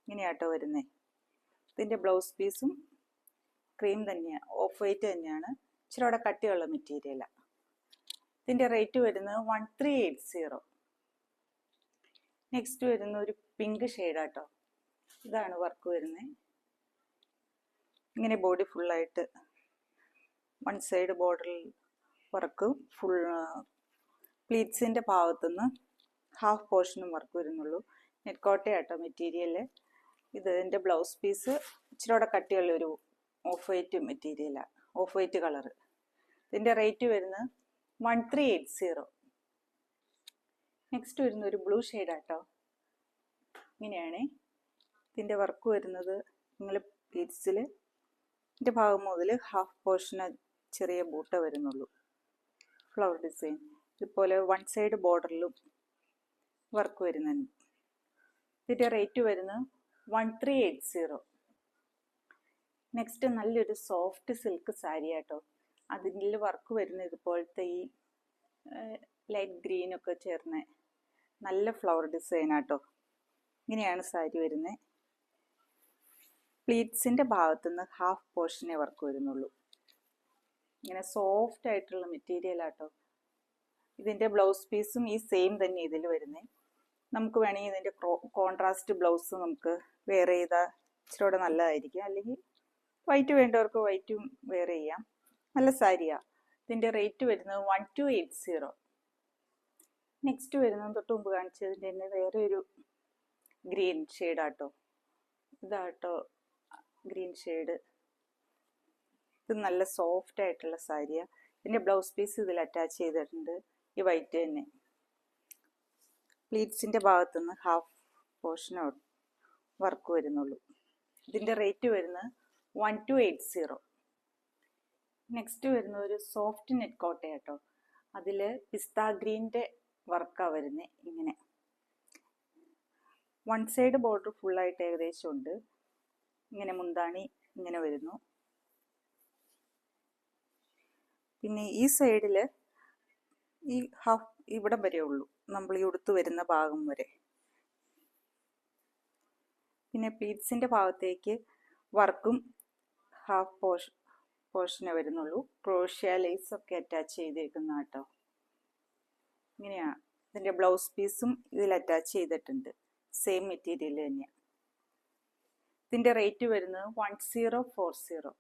ഇങ്ങനെയാട്ടോ വരുന്നത്. ഇതിൻ്റെ ബ്ലൗസ് പീസും ക്രീം തന്നെയാണ്, ഓഫ് വൈറ്റ് തന്നെയാണ്, ഇച്ചിരി കൂടെ കട്ടിയുള്ള മെറ്റീരിയലാണ്. ഇതിൻ്റെ റേറ്റ് വരുന്നത് 1380. നെക്സ്റ്റ് വരുന്ന ഒരു പിങ്ക് ഷെയ്ഡാട്ടോ. ഇതാണ് വർക്ക് വരുന്നത്. ഇങ്ങനെ ബോഡി ഫുള്ളായിട്ട് വൺ സൈഡ് ബോർഡറിൽ വർക്ക്, ഫുൾ പ്ലീറ്റ്സിൻ്റെ ഭാഗത്തുനിന്ന് ഹാഫ് പോർഷനും വർക്ക് വരുന്നുള്ളൂ. നെറ്റ് കോട്ടയാട്ടോ മെറ്റീരിയൽ. ഇതിൻ്റെ ബ്ലൗസ് പീസ് ഇച്ചിരി കൂടെ കട്ടിയുള്ളൊരു ഓഫ് വൈറ്റ് മെറ്റീരിയലാണ്, ഓഫ് വൈറ്റ് കളറ്. ഇതിൻ്റെ റേറ്റ് വരുന്നത് 1380. നെക്സ്റ്റ് വരുന്ന ഒരു ബ്ലൂ ഷെയ്ഡാട്ടോ. ഇങ്ങനെയാണ് ഇതിൻ്റെ വർക്ക് വരുന്നത്. നിങ്ങൾ പ്ലീറ്റ്സിൽ ഇതിൻ്റെ ഭാഗം മുതൽ ഹാഫ് പോർഷന് ചെറിയ ബൂട്ട വരുന്നുള്ളൂ, ഫ്ലവർ ഡിസൈൻ. ഇതുപോലെ വൺ സൈഡ് ബോർഡറിലും വർക്ക് വരുന്നുണ്ട്. ഇതിൻ്റെ റേറ്റ് വരുന്നത് 1380. നെക്സ്റ്റ് നല്ലൊരു സോഫ്റ്റ് സിൽക്ക് സാരി ആട്ടോ. അതിൻ്റെ വർക്ക് വരുന്നത് ഇതുപോലത്തെ ഈ ലൈറ്റ് ഗ്രീനൊക്കെ ചേർന്ന് നല്ല ഫ്ലവർ ഡിസൈൻ ആട്ടോ. ഇങ്ങനെയാണ് സാരി വരുന്നത്. പ്ലീറ്റ്സിൻ്റെ ഭാഗത്തുനിന്ന് ഹാഫ് പോർഷനേ വർക്ക് വരുന്നുള്ളൂ. ഇങ്ങനെ സോഫ്റ്റ് ആയിട്ടുള്ള മെറ്റീരിയൽ ആട്ടോ. ഇതിൻ്റെ ബ്ലൗസ് പീസും ഈ സെയിം തന്നെ ഇതിൽ വരുന്നത്. നമുക്ക് വേണമെങ്കിൽ ഇതിൻ്റെ കോൺട്രാസ്റ്റ് ബ്ലൗസ് നമുക്ക് വെയർ ചെയ്താൽ ഇച്ചിരി കൂടെ നല്ലതായിരിക്കും. അല്ലെങ്കിൽ വൈറ്റ് വേണ്ടവർക്ക് വൈറ്റും വെയർ ചെയ്യാം. നല്ല സാരിയാണ്. ഇതിൻ്റെ റേറ്റ് വരുന്നത് 1280. നെക്സ്റ്റ് വരുന്നത് തൊട്ട് മുമ്പ് കാണിച്ചതിൻ്റെ തന്നെ വേറെ ഒരു ഗ്രീൻ ഷെയ്ഡാട്ടോ. ഇതാട്ടോ ഗ്രീൻ ഷെയ്ഡ്. ഇത് നല്ല സോഫ്റ്റ് ആയിട്ടുള്ള സാരിയാണ്. ഇതിൻ്റെ ബ്ലൗസ് പീസ് ഇതിൽ അറ്റാച്ച് ചെയ്തിട്ടുണ്ട്, ഈ വൈറ്റ് തന്നെ. പ്ലീറ്റ്സിൻ്റെ ഭാഗത്തുനിന്ന് ഹാഫ് പോർഷനോ വർക്ക് വരുന്നുള്ളൂ. ഇതിൻ്റെ റേറ്റ് വരുന്നത് 1280. നെക്സ്റ്റ് വരുന്ന ഒരു സോഫ്റ്റ് നെറ്റ് കോട്ടയാട്ടോ. അതിൽ പിസ്ത ഗ്രീൻ്റെ വർക്കാണ് വരുന്നത്. ഇങ്ങനെ വൺ സൈഡ് ബോർഡർ ഫുള്ളായിട്ട് ഏകദേശം ഉണ്ട്. ഇങ്ങനെ മുന്താണി ഇങ്ങനെ വരുന്നു. പിന്നെ ഈ സൈഡിൽ ഈ ഹാഫ് ഇവിടെ വരെ ഉള്ളൂ, നമ്മൾ ഈ ഉടുത്ത് വരുന്ന ഭാഗം വരെ. പിന്നെ പ്ലീറ്റ്സിൻ്റെ ഭാഗത്തേക്ക് വർക്കും ഹാഫ് പോർഷനേ വരുന്നുള്ളൂ. ക്രോഷ്യ ലേസ് ഒക്കെ അറ്റാച്ച് ചെയ്തേക്കുന്ന കേട്ടോ. ഇങ്ങനെയാണ്. ഇതിൻ്റെ ബ്ലൗസ് പീസും ഇതിൽ അറ്റാച്ച് ചെയ്തിട്ടുണ്ട്, സെയിം മെറ്റീരിയൽ തന്നെയാണ്. ഇതിൻ്റെ റേറ്റ് വരുന്നത് 1040.